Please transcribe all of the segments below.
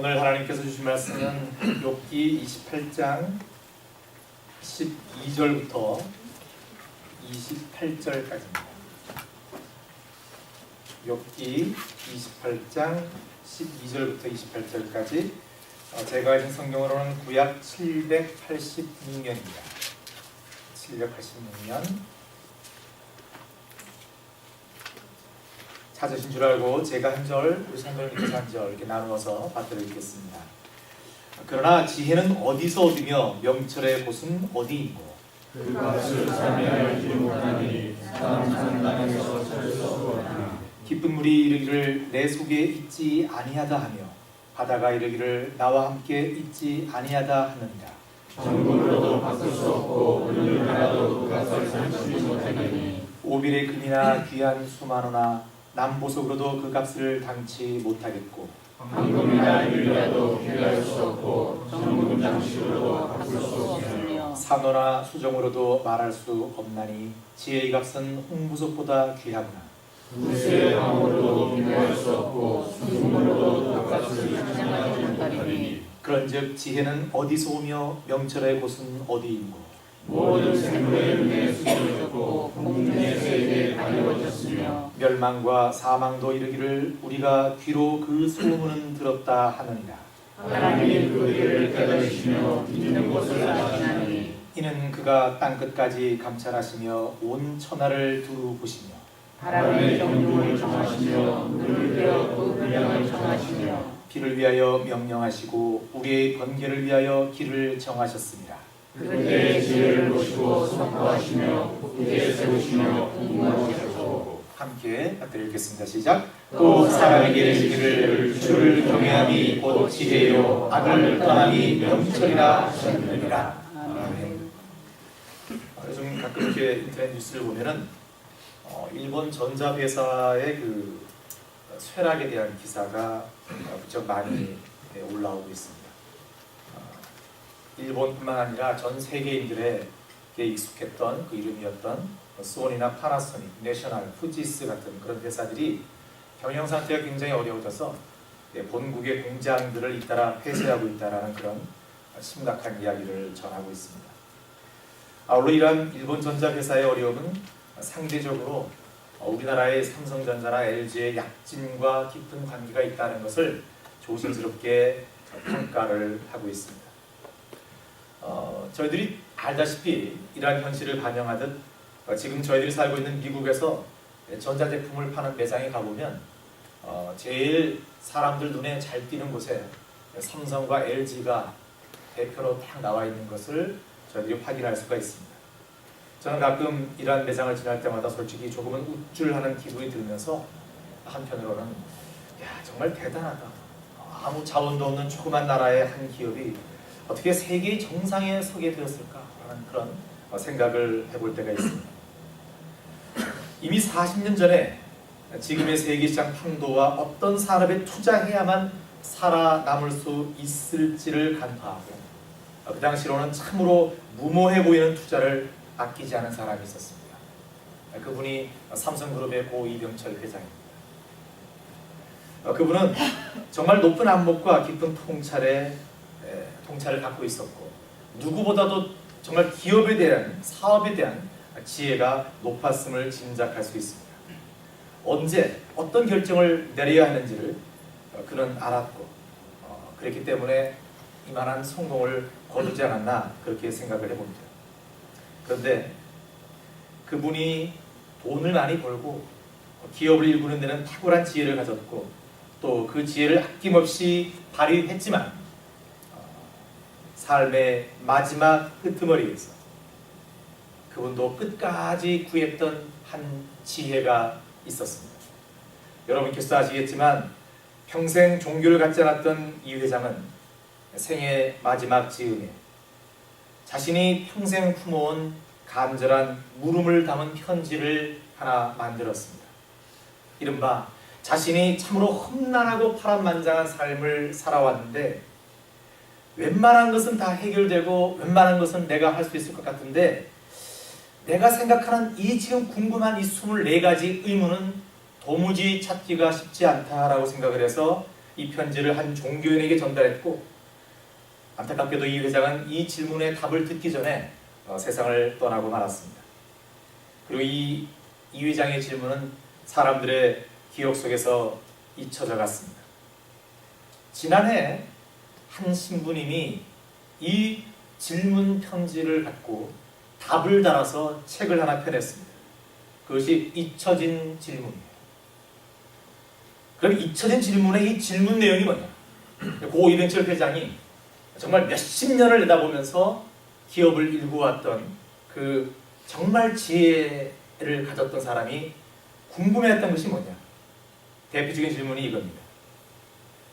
오늘 하나님께서 주신 말씀은 욥기 28장 12절부터 28절까지입니다. 욥기 28장 12절부터 28절까지 제가 가진 성경으로는 구약 786년입니다. 786년 찾으신 줄 알고 제가 한 절, 우리 선생님께서 한 절 이렇게 나누어서 받들어 읽겠습니다. 그러나 지혜는 어디서 얻으며 명철의 곳은 어디인고? 그 값을 삶에 알지 못하니 사람 땅에서 찾을 수 없구나. 깊은 물이 이르기를 내 속에 있지 아니하다 하며 바다가 이르기를 나와 함께 있지 아니하다 하느니라. 정금으로도 바꿀 수 없고 은으로라도 그 값을 삼지 못하니 오빌의 금이나 귀한 수만호나 남보석으로도 그 값을 당치 못하겠고 황금이나 유리라도 비교할 수 없고 정금 장식으로도 바꿀 수 없으며 산호나 수정으로도 말할 수 없나니 지혜의 값은 홍보석보다 귀하구나. 구스의 황으로도 비교할 수 없고 순금으로도 그 값을 상정하지 못하니 그런즉 지혜는 어디서 오며 명철의 곳은 어디인고? 모든 생물의 눈에 숨겨졌고 공중의 세계에 가려졌으며 멸망과 사망도 이르기를 우리가 귀로 그 소문은 들었다 하느니라. 하나님이 그 일을 깨달으시며 있는 곳을 아시나니 이는 그가 땅끝까지 감찰하시며 온 천하를 두루 보시며 바람의 경중을 정하시며 물을 베어 그 분량을 정하시며 비를 위하여 명령하시고 우리의 번개를 위하여 길을 정하셨습니다. 그때의 지혜를 보시고 선포하시며 굳게 세우시며 공무하셨고 함께 받들어 읽겠습니다. 시작. 또 사람에게 이르기를 주를 경외함이 곧 지혜요 악을 떠남이 명철이라 하셨느니라. 아멘. 요즘 가끔 이렇게 인터넷 뉴스를 보면은 일본 전자회사의 그 쇠락에 대한 기사가 무척 많이 올라오고 있습니다. 일본뿐만 아니라 전 세계인들에게 익숙했던 그 이름이었던 소니나 파나소닉, 내셔널, 후지스 같은 그런 회사들이 경영 상태가 굉장히 어려워져서 본국의 공장들을 잇따라 폐쇄하고 있다는 그런 심각한 이야기를 전하고 있습니다. 아울러 이러한 일본 전자회사의 어려움은 상대적으로 우리나라의 삼성전자나 LG의 약진과 깊은 관계가 있다는 것을 조심스럽게 평가를 하고 있습니다. 저희들이 알다시피 이러한 현실을 반영하듯 지금 저희들이 살고 있는 미국에서 전자제품을 파는 매장에 가보면 제일 사람들 눈에 잘 띄는 곳에 삼성과 LG가 대표로 딱 나와 있는 것을 저희들이 확인할 수가 있습니다. 저는 가끔 이러한 매장을 지날 때마다 솔직히 조금은 우쭐하는 기분이 들면서 한편으로는 야, 정말 대단하다. 아무 자원도 없는 조그만 나라의 한 기업이 어떻게 세계의 정상에 서게 되었을까라는 그런 생각을 해볼 때가 있습니다. 이미 40년 전에 지금의 세계시장 판도와 어떤 산업에 투자해야만 살아남을 수 있을지를 간파하고 그 당시로는 참으로 무모해 보이는 투자를 아끼지 않은 사람이 있었습니다. 그분이 삼성그룹의 고 이병철 회장입니다. 그분은 정말 높은 안목과 깊은 통찰을 갖고 있었고 누구보다도 정말 기업에 대한 사업에 대한 지혜가 높았음을 짐작할 수 있습니다. 언제 어떤 결정을 내려야 하는지를 그는 알았고 그렇기 때문에 이만한 성공을 거두지 않았나 그렇게 생각을 해봅니다. 그런데 그분이 돈을 많이 벌고 기업을 일구는 데는 탁월한 지혜를 가졌고 또 그 지혜를 아낌없이 발휘했지만 삶의 마지막 끄트머리에서 그분도 끝까지 구했던 한 지혜가 있었습니다. 여러분께서 아시겠지만 평생 종교를 갖지 않았던 이 회장은 생애 마지막 즈음에 자신이 평생 품어온 간절한 물음을 담은 편지를 하나 만들었습니다. 이른바 자신이 참으로 험난하고 파란만장한 삶을 살아왔는데 웬만한 것은 다 해결되고 웬만한 것은 내가 할 수 있을 것 같은데 내가 생각하는 이 지금 궁금한 이 24가지 의문은 도무지 찾기가 쉽지 않다라고 생각을 해서 이 편지를 한 종교인에게 전달했고, 안타깝게도 이 회장은 이 질문에 답을 듣기 전에 세상을 떠나고 말았습니다. 그리고 이 회장의 질문은 사람들의 기억 속에서 잊혀져 갔습니다. 지난해 한 신부님이 이 질문 편지를 갖고 답을 달아서 책을 하나 펴냈습니다. 그것이 잊혀진 질문이에요. 그럼 잊혀진 질문의 이 질문 내용이 뭐냐? 고 이병철 회장이 정말 몇십 년을 내다보면서 기업을 일구었던 그 정말 지혜를 가졌던 사람이 궁금해했던 것이 뭐냐? 대표적인 질문이 이겁니다.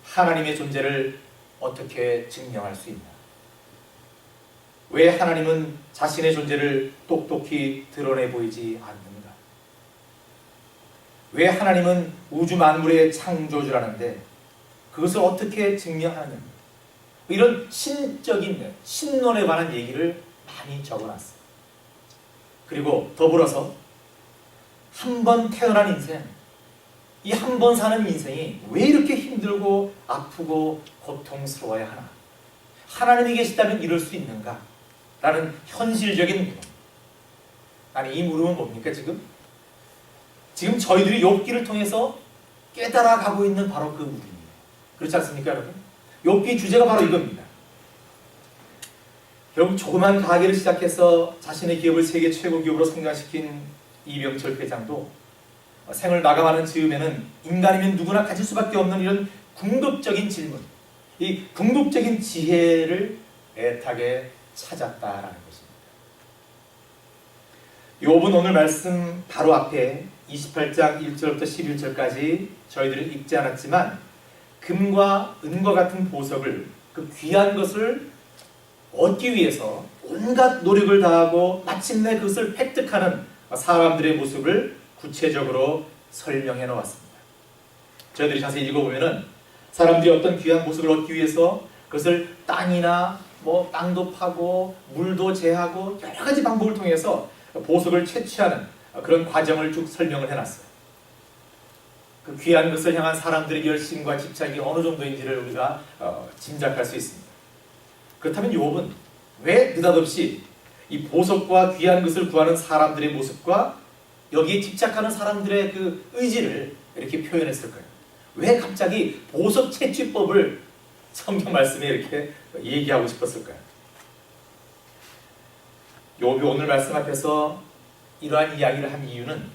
하나님의 존재를 어떻게 증명할 수 있나? 왜 하나님은 자신의 존재를 똑똑히 드러내 보이지 않는가? 왜 하나님은 우주 만물의 창조주라는데 그것을 어떻게 증명하느냐? 이런 신적인 신론에 관한 얘기를 많이 적어놨어요. 그리고 더불어서 한 번 태어난 인생, 이 한 번 사는 인생이 왜 이렇게 힘들고 아프고 고통스러워야 하나? 하나님이 계시다면 이럴 수 있는가? 라는 현실적인 물음. 아니, 이 물음은 뭡니까 지금? 지금 저희들이 욥기를 통해서 깨달아가고 있는 바로 그 물음이에요. 그렇지 않습니까 여러분? 욥기 주제가 바로 이겁니다. 결국 조그만 가게를 시작해서 자신의 기업을 세계 최고 기업으로 성장시킨 이병철 회장도 생을 마감하는 즈음에는 인간이면 누구나 가질 수밖에 없는 이런 궁극적인 질문, 이 궁극적인 지혜를 애타게 찾았다라는 것입니다. 욥은 오늘 말씀 바로 앞에 28장 1절부터 11절까지 저희들은 읽지 않았지만 금과 은과 같은 보석을, 그 귀한 것을 얻기 위해서 온갖 노력을 다하고 마침내 그것을 획득하는 사람들의 모습을 구체적으로 설명해 놓았습니다. 저희들이 자세히 읽어보면은 사람들이 어떤 귀한 보석을 얻기 위해서 그것을 땅이나 땅도 파고 물도 제하고 여러 가지 방법을 통해서 보석을 채취하는 그런 과정을 쭉 설명을 해놨어요. 그 귀한 것을 향한 사람들의 열심과 집착이 어느 정도인지를 우리가 짐작할 수 있습니다. 그렇다면 욥은 왜 느닷없이 이 보석과 귀한 것을 구하는 사람들의 모습과 여기에 집착하는 사람들의 그 의지를 이렇게 표현했을까요? 왜 갑자기 보석 채취법을 성경 말씀에 이렇게 얘기하고 싶었을까요? 욥이 오늘 말씀 앞에서 이러한 이야기를 한 이유는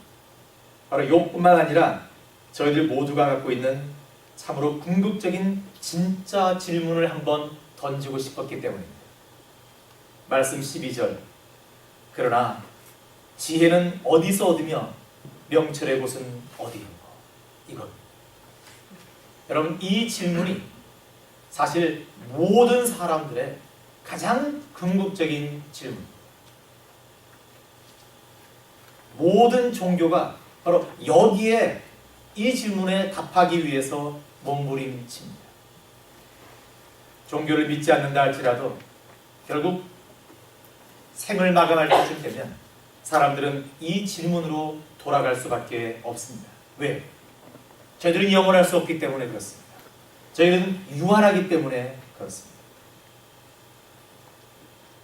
바로 욥뿐만 아니라 저희들 모두가 갖고 있는 참으로 궁극적인 진짜 질문을 한번 던지고 싶었기 때문입니다. 말씀 12절. 그러나 지혜는 어디서 얻으며 명철의 곳은 어디인고? 이겁니다. 여러분, 이 질문이 사실 모든 사람들의 가장 궁극적인 질문. 모든 종교가 바로 여기에 이 질문에 답하기 위해서 몸부림칩니다. 종교를 믿지 않는다 할지라도 결국 생을 마감할 때쯤 되면 사람들은 이 질문으로 돌아갈 수밖에 없습니다. 왜? 저희들은 영원할 수 없기 때문에 그렇습니다. 저희는 유한하기 때문에 그렇습니다.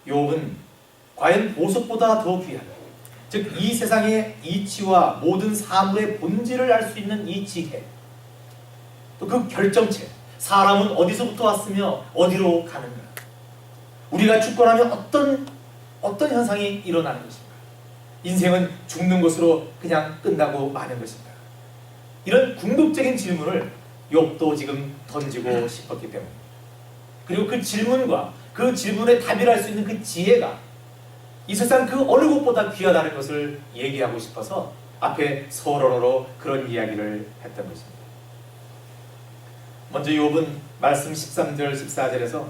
욥은 과연 보석보다 더 귀한, 즉 이 세상의 이치와 모든 사물의 본질을 알 수 있는 이 지혜, 또 그 결정체, 사람은 어디서부터 왔으며 어디로 가는가, 우리가 죽고 나면 어떤 현상이 일어나는 것인가, 인생은 죽는 것으로 그냥 끝나고 마는 것인가, 이런 궁극적인 질문을 욥도 지금 던지고 싶었기 때문에, 그리고 그 질문과 그 질문에 답을 할 수 있는 그 지혜가 이 세상 그 어느 곳보다 귀하다는 것을 얘기하고 싶어서 앞에 서론으로 그런 이야기를 했던 것입니다. 먼저 욥은 말씀 13절 14절에서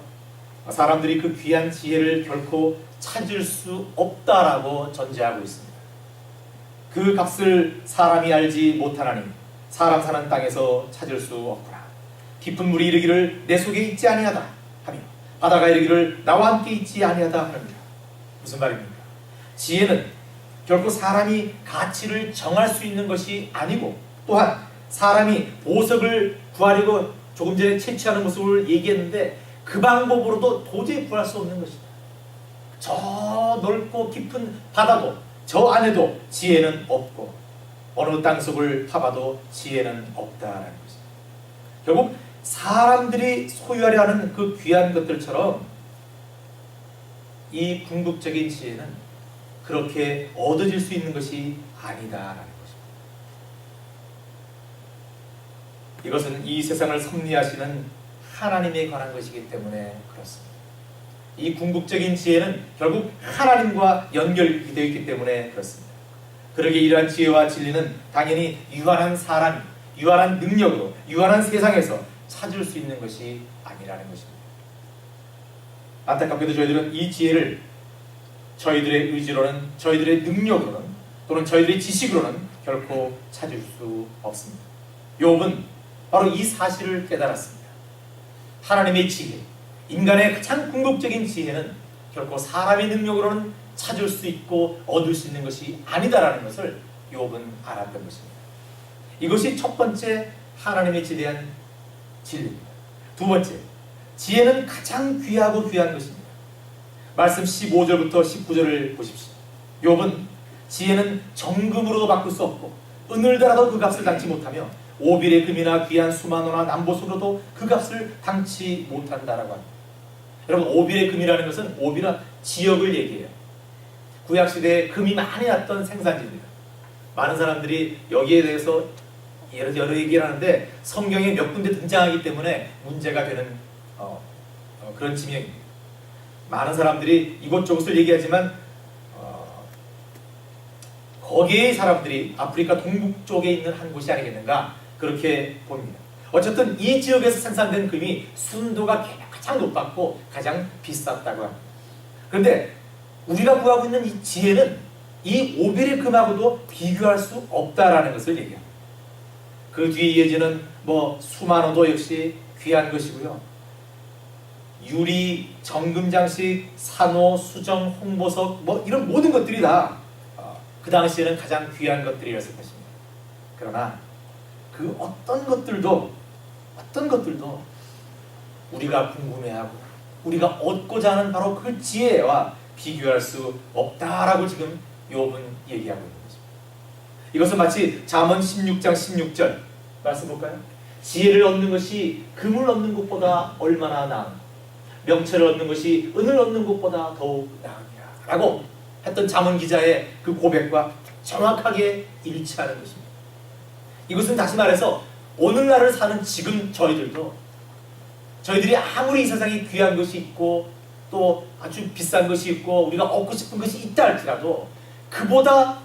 사람들이 그 귀한 지혜를 결코 찾을 수 없다라고 전제하고 있습니다. 그 값을 사람이 알지 못하나니 사람 사는 땅에서 찾을 수 없구나. 깊은 물이 이르기를 내 속에 있지 아니하다 하며 바다가 이르기를 나와 함께 있지 아니하다 하느니라. 무슨 말입니까? 지혜는 결코 사람이 가치를 정할 수 있는 것이 아니고, 또한 사람이 보석을 구하려고 조금 전에 채취하는 모습을 얘기했는데 그 방법으로도 도저히 구할 수 없는 것이다. 저 넓고 깊은 바다도 저 안에도 지혜는 없고 어느 땅속을 파봐도 지혜는 없다라는 것입니다. 결국 사람들이 소유하려 하는 그 귀한 것들처럼 이 궁극적인 지혜는 그렇게 얻어질 수 있는 것이 아니다라는 것입니다. 이것은 이 세상을 섭리하시는 하나님에 관한 것이기 때문에 그렇습니다. 이 궁극적인 지혜는 결국 하나님과 연결이 되어 있기 때문에 그렇습니다. 그러기에 이러한 지혜와 진리는 당연히 유한한 사람, 유한한 능력으로, 유한한 세상에서 찾을 수 있는 것이 아니라는 것입니다. 안타깝게도 저희들은 이 지혜를 저희들의 의지로는, 저희들의 능력으로는, 또는 저희들의 지식으로는 결코 찾을 수 없습니다. 욥은 바로 이 사실을 깨달았습니다. 하나님의 지혜, 인간의 가장 궁극적인 지혜는 결코 사람의 능력으로는 찾을 수 있고 얻을 수 있는 것이 아니다라는 것을 욥은 알았던 것입니다. 이것이 첫 번째 하나님의 지혜에 대한 진리입니다. 두 번째, 지혜는 가장 귀하고 귀한 것입니다. 말씀 15절부터 19절을 보십시오. 욥은 지혜는 정금으로도 바꿀 수 없고 은을 달아도 그 값을 당치 못하며 오빌의 금이나 귀한 수만호나 남보석으로도 그 값을 당치 못한다라고 합니다. 여러분, 오빌의 금이라는 것은 오빌은 지역을 얘기해요. 구약시대에 금이 많이 났던 생산지입니다. 많은 사람들이 여기에 대해서 여러 얘기를 하는데 성경에 몇 군데 등장하기 때문에 문제가 되는 그런 지명입니다. 많은 사람들이 이곳저곳을 얘기하지만 거기에 사람들이 아프리카 동북 쪽에 있는 한 곳이 아니겠는가 그렇게 봅니다. 어쨌든 이 지역에서 생산된 금이 순도가 가장 높았고 가장 비쌌다고 합니다. 그런데 우리가 구하고 있는 이 지혜는 이 오빌의 금하고도 비교할 수 없다라는 것을 얘기합니다. 그 뒤에 이어지는 수만호도 역시 귀한 것이고요. 유리, 정금장식, 산호, 수정, 홍보석 이런 모든 것들이 다 그 당시에는 가장 귀한 것들이었을 것입니다. 그러나 그 어떤 것들도 우리가 궁금해하고 우리가 얻고자 하는 바로 그 지혜와 비교할 수 없다라고 지금 욥은 얘기하고 있는 것입니다. 이것은 마치 잠언 16장 16절 말씀 볼까요? 지혜를 얻는 것이 금을 얻는 것보다 얼마나 나은가, 명철을 얻는 것이 은을 얻는 것보다 더욱 나으니라 라고 했던 잠언 기자의 그 고백과 정확하게 일치하는 것입니다. 이것은 다시 말해서 오늘날을 사는 지금 저희들이 아무리 이 세상에 귀한 것이 있고 또 아주 비싼 것이 있고 우리가 얻고 싶은 것이 있다 할지라도 그거와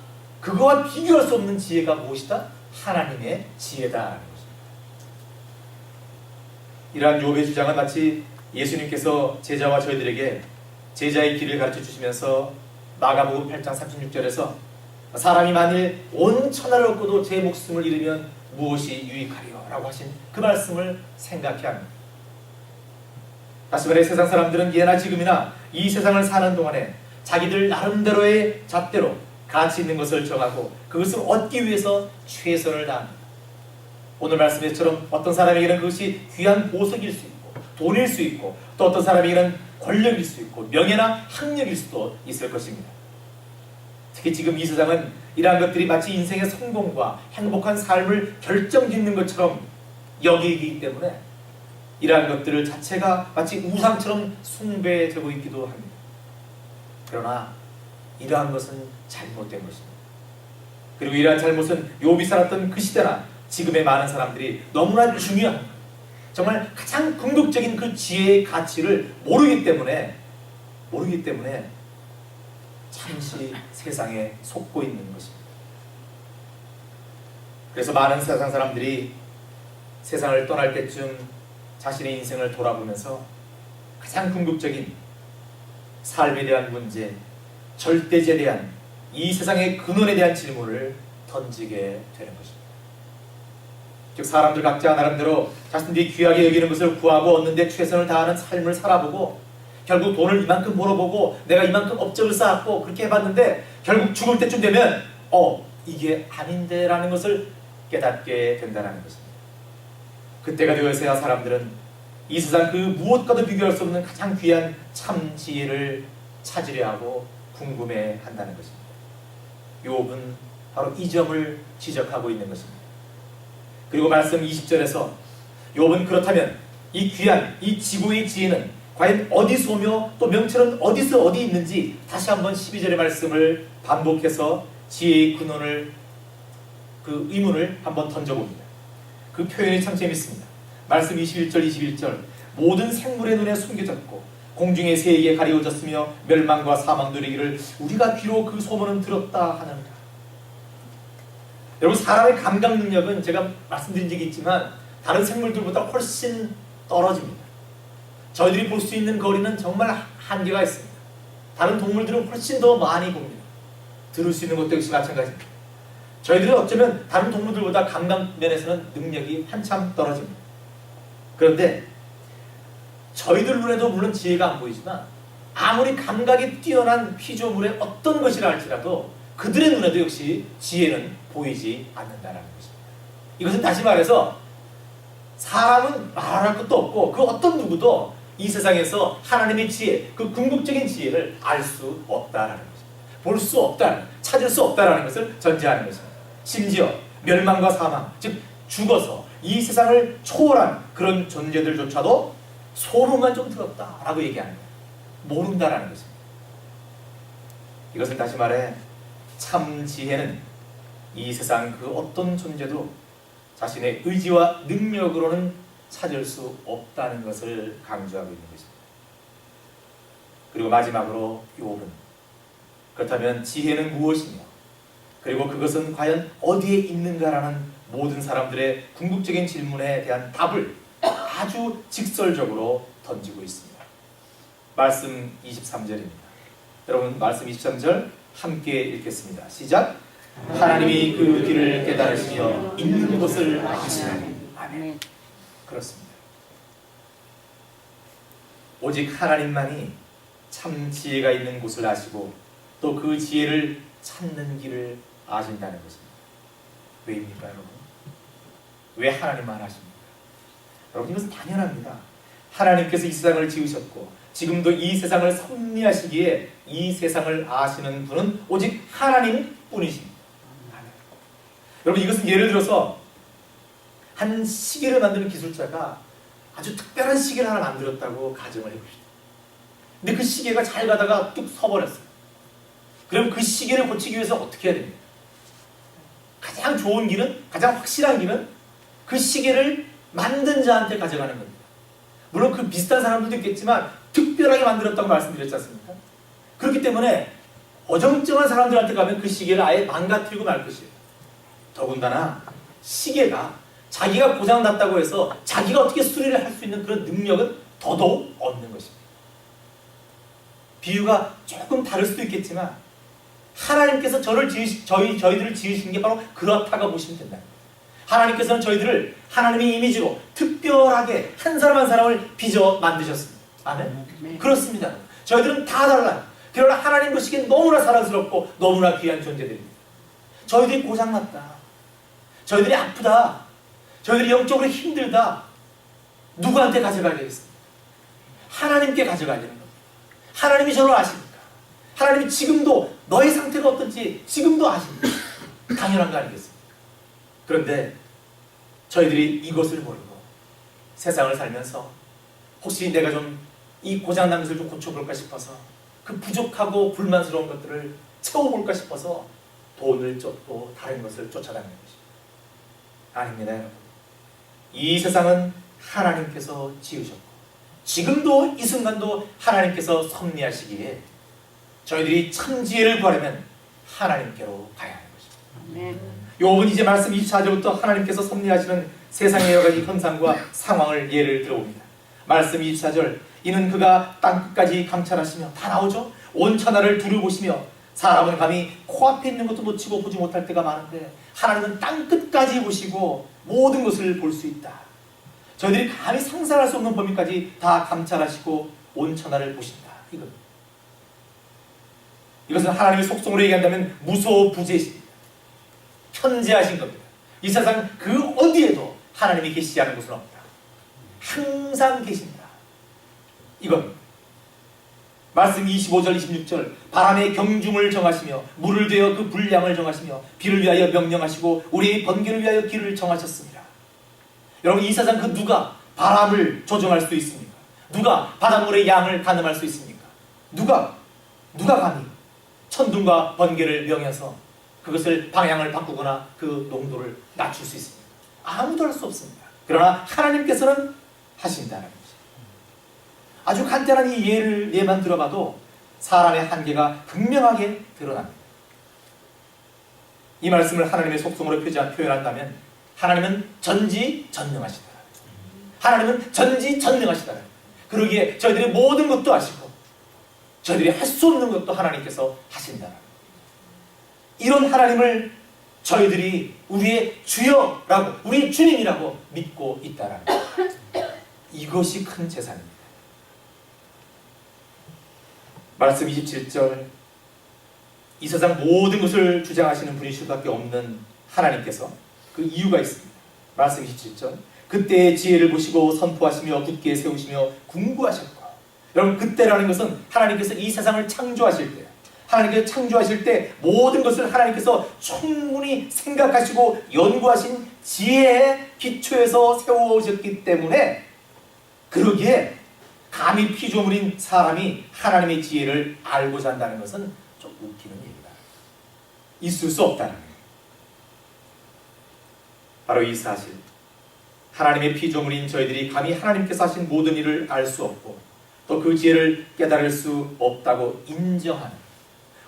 비교할 수 없는 지혜가 무엇이다? 하나님의 지혜다라는 것입니다. 이러한 욥의 주장은 마치 예수님께서 제자와 저희들에게 제자의 길을 가르쳐 주시면서 마가복음 8장 36절에서 사람이 만일 온 천하를 얻고도 제 목숨을 잃으면 무엇이 유익하리요? 라고 하신 그 말씀을 생각해 합니다. 다시 말해 세상 사람들은 예나 지금이나 이 세상을 사는 동안에 자기들 나름대로의 잣대로 가치 있는 것을 정하고 그것을 얻기 위해서 최선을 다합니다. 오늘 말씀처럼 어떤 사람에게는 그것이 귀한 보석일 수 있고 돈일 수 있고 또 어떤 사람에게는 권력일 수 있고 명예나 학력일 수도 있을 것입니다. 특히 지금 이 세상은 이러한 것들이 마치 인생의 성공과 행복한 삶을 결정짓는 것처럼 여기기 때문에 이러한 것들을 자체가 마치 우상처럼 숭배되고 있기도 합니다. 그러나 이러한 것은 잘못된 것입니다. 그리고 이러한 잘못은 욥이 살았던 그 시대나 지금의 많은 사람들이 너무나 중요한, 정말 가장 궁극적인 그 지혜의 가치를 모르기 때문에 잠시 세상에 속고 있는 것입니다. 그래서 많은 세상 사람들이 세상을 떠날 때쯤 자신의 인생을 돌아보면서 가장 궁극적인 삶에 대한 문제, 절대제에 대한 이 세상의 근원에 대한 질문을 던지게 되는 것입니다. 즉 사람들 각자 나름대로 자신들이 귀하게 여기는 것을 구하고 얻는 데 최선을 다하는 삶을 살아보고 결국 돈을 이만큼 벌어보고 내가 이만큼 업적을 쌓았고 그렇게 해봤는데 결국 죽을 때쯤 되면 이게 아닌데 라는 것을 깨닫게 된다는 것입니다. 그때가 되어서야 사람들은 이 세상 그 무엇과도 비교할 수 없는 가장 귀한 참 지혜를 찾으려 하고 궁금해 한다는 것입니다. 욥은 바로 이 점을 지적하고 있는 것입니다. 그리고 말씀 20절에서 욥은 그렇다면 이 귀한 이 지고의 지혜는 과연 어디서 오며 또 명철은 어디서 어디 있는지 다시 한번 12절의 말씀을 반복해서 지혜의 근원을 그 의문을 한번 던져봅니다. 그 표현이 참 재밌습니다. 말씀 21절 21절 모든 생물의 눈에 숨겨졌고 공중의 새에게 가리워졌으며 멸망과 사망도 이르기를 우리가 귀로 그 소문은 들었다 하는가. 여러분, 사람의 감각 능력은 제가 말씀드린 적이 있지만 다른 생물들보다 훨씬 떨어집니다. 저희들이 볼 수 있는 거리는 정말 한계가 있습니다. 다른 동물들은 훨씬 더 많이 봅니다. 들을 수 있는 것도 역시 마찬가지입니다. 저희들은 어쩌면 다른 동물들보다 감각 면에서는 능력이 한참 떨어집니다. 그런데 저희들 눈에도 물론 지혜가 안 보이지만 아무리 감각이 뛰어난 피조물의 어떤 것이라 할지라도 그들의 눈에도 역시 지혜는 보이지 않는다는 것입니다. 이것은 다시 말해서 사람은 말할 것도 없고 그 어떤 누구도 이 세상에서 하나님의 지혜, 그 궁극적인 지혜를 알 수 없다라는 것입니다. 볼 수 없다, 찾을 수 없다라는 것을 전제하는 것입니다. 심지어 멸망과 사망, 즉 죽어서 이 세상을 초월한 그런 존재들조차도 소문만 좀 들었다라고 얘기하는 거예요. 모른다라는 것입니다. 이것을 다시 말해 참 지혜는 이 세상 그 어떤 존재도 자신의 의지와 능력으로는 찾을 수 없다는 것을 강조하고 있는 것입니다. 그리고 마지막으로 욥은 그렇다면 지혜는 무엇이며 그리고 그것은 과연 어디에 있는가라는 모든 사람들의 궁극적인 질문에 대한 답을 아주 직설적으로 던지고 있습니다. 말씀 23절입니다. 여러분, 말씀 23절 함께 읽겠습니다. 시작. 하나님이 그 길을 깨달으시며 있는 곳을 아시나니. 아멘. 그렇습니다. 오직 하나님만이 참 지혜가 있는 곳을 아시고 또 그 지혜를 찾는 길을 아신다는 것입니다. 왜입니까, 여러분? 왜 하나님만 아십니까? 여러분, 이것은 당연합니다. 하나님께서 이 세상을 지으셨고 지금도 이 세상을 섭리하시기에 이 세상을 아시는 분은 오직 하나님뿐이십니다. 여러분, 이것은 예를 들어서 한 시계를 만드는 기술자가 아주 특별한 시계를 하나 만들었다고 가정을 해봅시다. 근데 그 시계가 잘 가다가 뚝 서버렸어요. 그럼 그 시계를 고치기 위해서 어떻게 해야 됩니까? 가장 좋은 길은, 가장 확실한 길은 그 시계를 만든 자한테 가져가는 겁니다. 물론 그 비슷한 사람들도 있겠지만 특별하게 만들었다고 말씀드렸지 않습니까? 그렇기 때문에 어정쩡한 사람들한테 가면 그 시계를 아예 망가뜨리고 말 것이에요. 더군다나 시계가 자기가 고장났다고 해서 자기가 어떻게 수리를 할 수 있는 그런 능력은 더더욱 없는 것입니다. 비유가 조금 다를 수도 있겠지만 하나님께서 저희들을 지으신 게 바로 그렇다고 보시면 된다. 하나님께서는 저희들을 하나님의 이미지로 특별하게 한 사람 한 사람을 빚어 만드셨습니다. 아멘? 그렇습니다. 저희들은 다 달라요. 그러나 하나님 보시기엔 너무나 사랑스럽고 너무나 귀한 존재들입니다. 저희들이 고장났다, 저희들이 아프다, 저희들이 영적으로 힘들다, 누구한테 가져가야 되겠습니까? 하나님께 가져가야 되는 겁니다. 하나님이 저를 아십니까? 하나님이 지금도 너의 상태가 어떤지 지금도 아십니까? 당연한 거 아니겠습니까? 그런데 저희들이 이것을 모르고 세상을 살면서 혹시 내가 좀 이 고장난 것을 좀 고쳐볼까 싶어서 그 부족하고 불만스러운 것들을 채워볼까 싶어서 돈을 쫓고 다른 것을 쫓아다니는 것입니다. 아닙니다, 여러분. 이 세상은 하나님께서 지으셨고 지금도 이 순간도 하나님께서 섭리하시기에 저희들이 참 지혜를 구하려면 하나님께로 가야 하는 것입니다. 욥은 이제 말씀 24절부터 하나님께서 섭리하시는 세상의 여러 가지 현상과 상황을 예를 들어봅니다. 말씀 24절, 이는 그가 땅끝까지 감찰하시며, 다 나오죠? 온 천하를 두루보시며, 사람은 감히 코앞에 있는 것도 놓치고 보지 못할 때가 많은데 하나님은 땅끝까지 보시고 모든 것을 볼 수 있다. 저희들이 감히 상상할 수 없는 범위까지 다 감찰하시고 온 천하를 보신다. 이것은 하나님의 속성으로 얘기한다면 무소부재십니다. 편재하신 겁니다. 이 세상 그 어디에도 하나님이 계시지 않은 곳은 없다. 항상 계신다. 이건 말씀 25절 26절 바람의 경중을 정하시며 물을 대어 그 분량을 정하시며 비를 위하여 명령하시고 우리의 번개를 위하여 길을 정하셨습니다. 여러분, 이 세상 그 누가 바람을 조정할 수 있습니까? 누가 바닷물의 양을 가늠할 수 있습니까? 누가 감히 천둥과 번개를 명해서 그것을 방향을 바꾸거나 그 농도를 낮출 수 있습니까? 아무도 할 수 없습니다. 그러나 하나님께서는 하신다는 거죠. 아주 간단한 이 예만 들어봐도 사람의 한계가 분명하게 드러납니다. 이 말씀을 하나님의 속성으로 표현한다면 하나님은 전지전능하시다. 하나님은 전지전능하시다. 그러기에 저희들이 모든 것도 아시고 저희들이 할 수 없는 것도 하나님께서 하신다. 이런 하나님을 저희들이 우리의 주여라고, 우리의 주님이라고 믿고 있다라는 것. 이것이 큰 재산입니다. 말씀 27절, 이 세상 모든 것을 주장하시는 분이실 수밖에 없는 하나님께서 그 이유가 있습니다. 말씀 27절, 그때의 지혜를 보시고 선포하시며 굳게 세우시며 궁구하셨고. 여러분, 그때라는 것은 하나님께서 이 세상을 창조하실 때, 하나님께서 창조하실 때 모든 것을 하나님께서 충분히 생각하시고 연구하신 지혜의 기초에서 세워오셨기 때문에, 그러기에 감히 피조물인 사람이 하나님의 지혜를 알고자 한다는 것은 좀 웃기는 일이다. 있을 수 없다는 거예요. 바로 이 사실, 하나님의 피조물인 저희들이 감히 하나님께서 하신 모든 일을 알 수 없고 또 그 지혜를 깨달을 수 없다고 인정하는,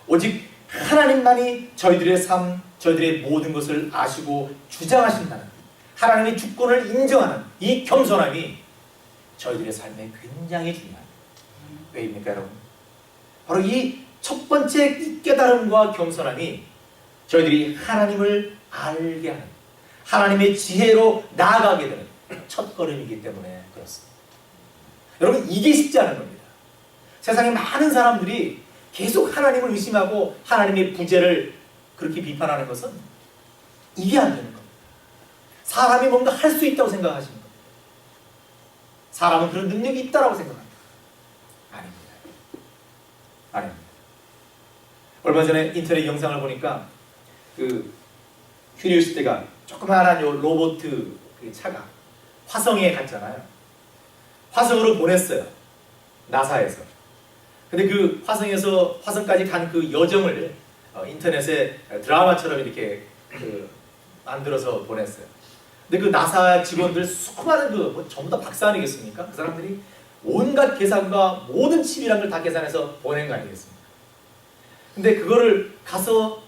오직 하나님만이 저희들의 삶, 저희들의 모든 것을 아시고 주장하신다는, 하나님의 주권을 인정하는 이 겸손함이 저희들의 삶에 굉장히 중요합니다. 왜입니까, 여러분? 바로 이 첫 번째 이 깨달음과 겸손함이 저희들이 하나님을 알게 하는, 하나님의 지혜로 나아가게 되는 첫 걸음이기 때문에 그렇습니다. 여러분, 이게 쉽지 않은 겁니다. 세상에 많은 사람들이 계속 하나님을 의심하고 하나님의 부재를 그렇게 비판하는 것은 이게 안 되는 겁니다. 사람이 뭔가 할 수 있다고 생각하시는 겁니다. 사람은 그런 능력이 있다고 생각합니다. 아닙니다. 얼마 전에 인터넷 영상을 보니까 그 큐리오스 때가 조그마한 요 로봇 그 차가 화성에 갔잖아요. 화성으로 보냈어요. 나사에서. 근데 그 화성에서 화성까지 간 그 여정을 인터넷에 드라마처럼 이렇게 만들어서 보냈어요. 근데 그 나사 직원들 수많은 뭐 전부 다 박사 아니겠습니까? 그 사람들이 온갖 계산과 모든 치밀한 걸 다 계산해서 보낸 거 아니겠습니까? 근데 그거를 가서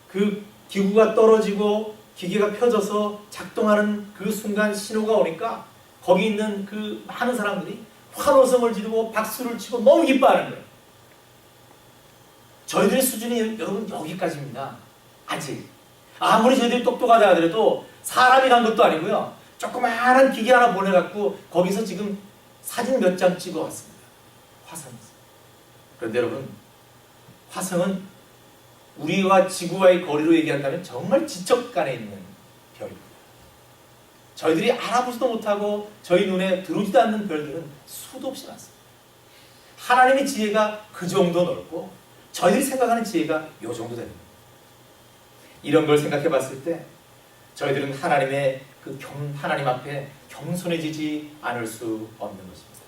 그 기구가 떨어지고 기계가 펴져서 작동하는 그 순간 신호가 오니까 거기 있는 그 많은 사람들이 환호성을 지르고 박수를 치고 너무 기뻐하는 거예요. 저희들의 수준이 여러분 여기까지입니다. 아직. 아무리 저희들이 똑똑하다 하더라도 사람이 간 것도 아니고요. 조그마한 기계 하나 보내갖고 거기서 지금 사진 몇 장 찍어 왔습니다. 화성에서. 그런데 여러분, 화성은 우리와 지구와의 거리로 얘기한다면 정말 지척간에 있는 별입니다. 저희들이 알아보지도 못하고 저희 눈에 들어오지도 않는 별들은 수도 없이 많습니다. 하나님의 지혜가 그 정도 넓고 저희들이 생각하는 지혜가 이 정도 됩니다. 이런 걸 생각해 봤을 때 저희들은 하나님 앞에 겸손해지지 않을 수 없는 것입니다.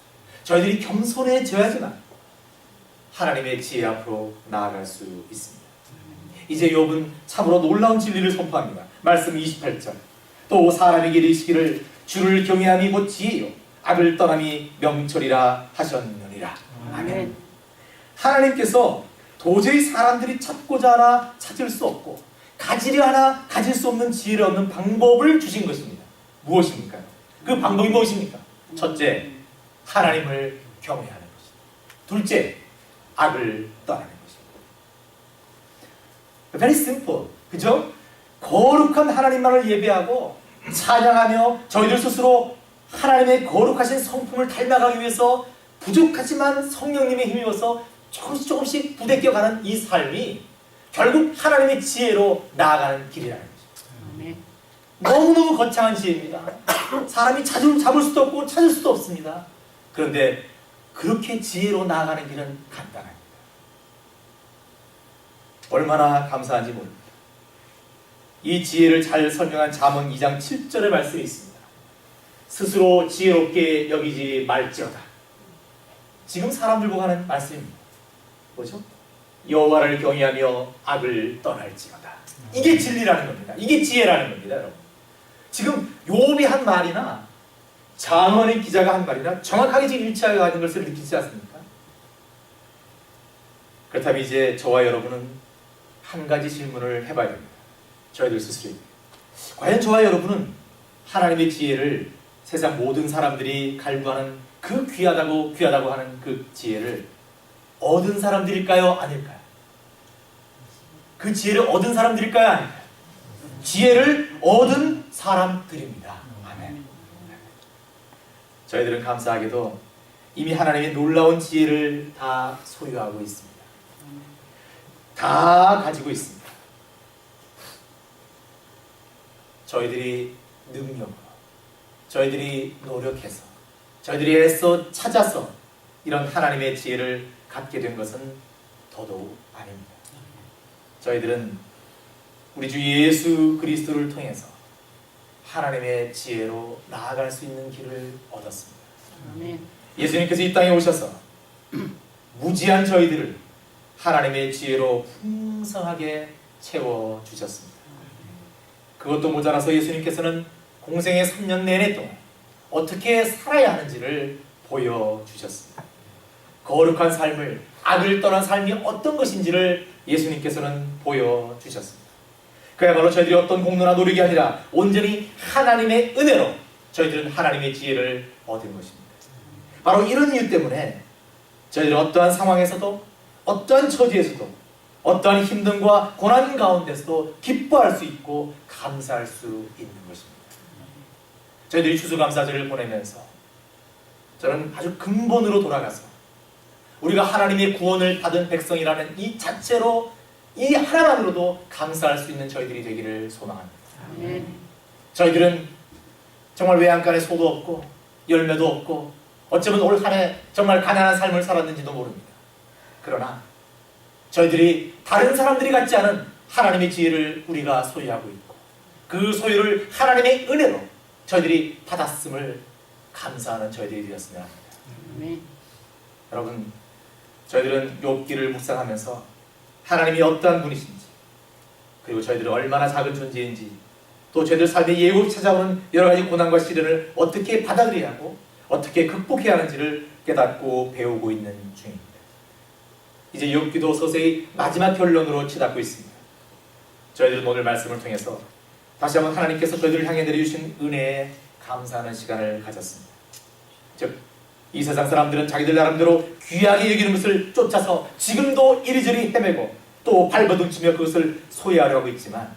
저희들이 겸손해져야지만 하나님의 지혜 앞으로 나아갈 수 있습니다. 이제 욥은 참으로 놀라운 진리를 선포합니다. 말씀 28절. 또 사람에게 이르시기를 주를 경외함이 곧 지혜요 악을 떠남이 명철이라 하셨느니라. 아멘. 하나님께서 도저히 사람들이 찾고자 하나 찾을 수 없고 가지려 하나 가질 수 없는 지혜를 얻는 방법을 주신 것입니다. 무엇입니까? 그 방법이 무엇입니까? 첫째, 하나님을 경외하는 것입니다. 둘째, 악을 떠나는 것입니다. Very simple. 그죠? 거룩한 하나님만을 예배하고 찬양하며 저희들 스스로 하나님의 거룩하신 성품을 닮아가기 위해서 부족하지만 성령님의 힘입어서 조금씩 부대껴가는 이 삶이 결국 하나님의 지혜로 나아가는 길이라는 것입니다. 너무너무 거창한 지혜입니다. 사람이 잡을 수도 없고 찾을 수도 없습니다. 그런데 그렇게 지혜로 나아가는 길은 간단합니다. 얼마나 감사한지 모릅니다. 이 지혜를 잘 설명한 잠언 2장 7절의 말씀이 있습니다. 스스로 지혜롭게 여기지 말지어다. 지금 사람들 보고 하는 말씀입니다. 뭐죠? 여호와를 경외하며 악을 떠날지어다. 이게 진리라는 겁니다. 이게 지혜라는 겁니다, 여러분. 지금 욥이 한 말이나 잠언의 기자가 한 말이나 정확하게 지금 일치하게 가는 것을 느끼지 않습니까? 그렇다면 이제 저와 여러분은 한 가지 질문을 해봐야 됩니다. 저희들 스스로에게. 과연 저와 여러분은 하나님의 지혜를 세상 모든 사람들이 갈구하는 그 귀하다고 하는 그 지혜를 얻은 사람들일까요? 아닐까요? 그 지혜를 얻은 사람들일까요? 아닐까요? 지혜를 얻은 사람들입니다. 아멘. 저희들은 감사하게도 이미 하나님의 놀라운 지혜를 다 소유하고 있습니다. 다 가지고 있습니다. 저희들이 능력으로, 저희들이 노력해서, 저희들이 애써 찾아서 이런 하나님의 지혜를 갖게 된 것은 더더욱 아닙니다. 저희들은 우리 주 예수 그리스도를 통해서 하나님의 지혜로 나아갈 수 있는 길을 얻었습니다. 아멘. 예수님께서 이 땅에 오셔서 무지한 저희들을 하나님의 지혜로 풍성하게 채워주셨습니다. 그것도 모자라서 예수님께서는 공생의 3년 내내 동안 어떻게 살아야 하는지를 보여주셨습니다. 거룩한 삶을, 악을 떠난 삶이 어떤 것인지를 예수님께서는 보여주셨습니다. 그야말로 저희들이 어떤 공로나 노력이 아니라 온전히 하나님의 은혜로 저희들은 하나님의 지혜를 얻은 것입니다. 바로 이런 이유 때문에 저희들은 어떠한 상황에서도, 어떠한 처지에서도, 어떠한 힘듦과 고난 가운데서도 기뻐할 수 있고 감사할 수 있는 것입니다. 저희들이 추수감사절을 보내면서 저는 아주 근본으로 돌아가서 우리가 하나님의 구원을 받은 백성이라는 이 자체로, 이 하나만으로도 감사할 수 있는 저희들이 되기를 소망합니다. 저희들은 정말 외양간에 소도 없고 열매도 없고 어쩌면 올 한 해 정말 가난한 삶을 살았는지도 모릅니다. 그러나 저희들이 다른 사람들이 갖지 않은 하나님의 지혜를 우리가 소유하고 있고 그 소유를 하나님의 은혜로 저희들이 받았음을 감사하는 저희들이 되었으면 합니다. 여러분, 저희들은 욥기를 묵상하면서 하나님이 어떠한 분이신지, 그리고 저희들은 얼마나 작은 존재인지, 또 저희들 삶에 예고 찾아오는 여러 가지 고난과 시련을 어떻게 받아들여야 하고 어떻게 극복해야 하는지를 깨닫고 배우고 있는 중입니다. 이제 욥기도 서서히 마지막 결론으로 치닫고 있습니다. 저희들은 오늘 말씀을 통해서 다시 한번 하나님께서 저희들을 향해 내려주신 은혜에 감사하는 시간을 가졌습니다. 즉, 이 세상 사람들은 자기들 나름대로 귀하게 여기는 것을 쫓아서 지금도 이리저리 헤매고 또 발버둥치며 그것을 소유하려고 하고 있지만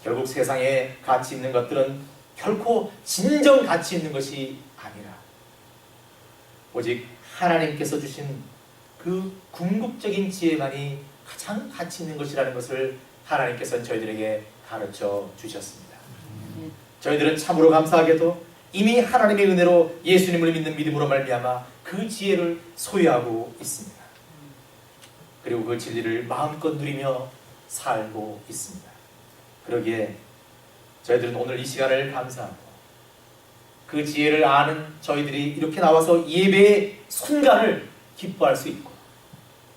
결국 세상에 가치 있는 것들은 결코 진정 가치 있는 것이 아니라 오직 하나님께서 주신 그 궁극적인 지혜만이 가장 가치 있는 것이라는 것을 하나님께서는 저희들에게 가르쳐 주셨습니다. 저희들은 참으로 감사하게도 이미 하나님의 은혜로 예수님을 믿는 믿음으로 말미암아 그 지혜를 소유하고 있습니다. 그리고 그 진리를 마음껏 누리며 살고 있습니다. 그러기에 저희들은 오늘 이 시간을 감사하고 그 지혜를 아는 저희들이 이렇게 나와서 예배의 순간을 기뻐할 수 있고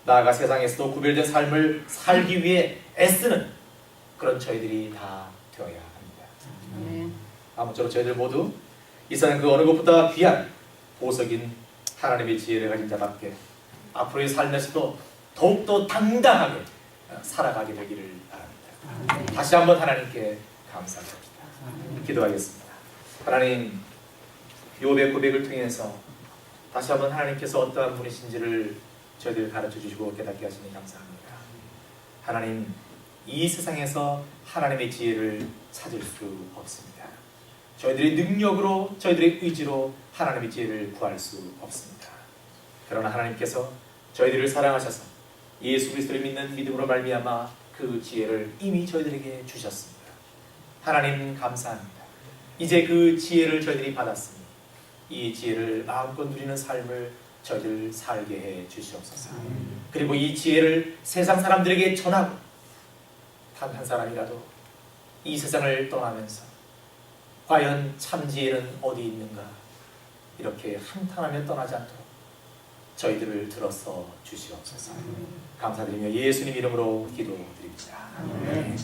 나아가 세상에서도 구별된 삶을 살기 위해 애쓰는 그런 저희들이 다 되어야 합니다. 아무쪼록 저희들 모두 이 세상 그 어느 것보다 귀한 보석인 하나님의 지혜를 가진 자답게 앞으로의 삶에서도 더욱더 당당하게 살아가게 되기를 바랍니다. 다시 한번 하나님께 감사드립니다. 기도하겠습니다. 하나님, 욥의 고백을 통해서 다시 한번 하나님께서 어떠한 분이신지를 저희들 가르쳐 주시고 깨닫게 하시니 감사합니다. 하나님, 이 세상에서 하나님의 지혜를 찾을 수 없습니다. 저희들의 능력으로, 저희들의 의지로 하나님의 지혜를 구할 수 없습니다. 그러나 하나님께서 저희들을 사랑하셔서 예수 그리스도를 믿는 믿음으로 말미암아 그 지혜를 이미 저희들에게 주셨습니다. 하나님 감사합니다. 이제 그 지혜를 저희들이 받았으니 이 지혜를 마음껏 누리는 삶을 저희들 살게 해 주시옵소서. 그리고 이 지혜를 세상 사람들에게 전하고 단 한 사람이라도 이 세상을 떠나면서 과연 참 지혜는 어디 있는가 이렇게 한탄하며 떠나지 않도록 저희들을 들어서 주시옵소서. 감사드리며 예수님 이름으로 기도드립니다. 아멘.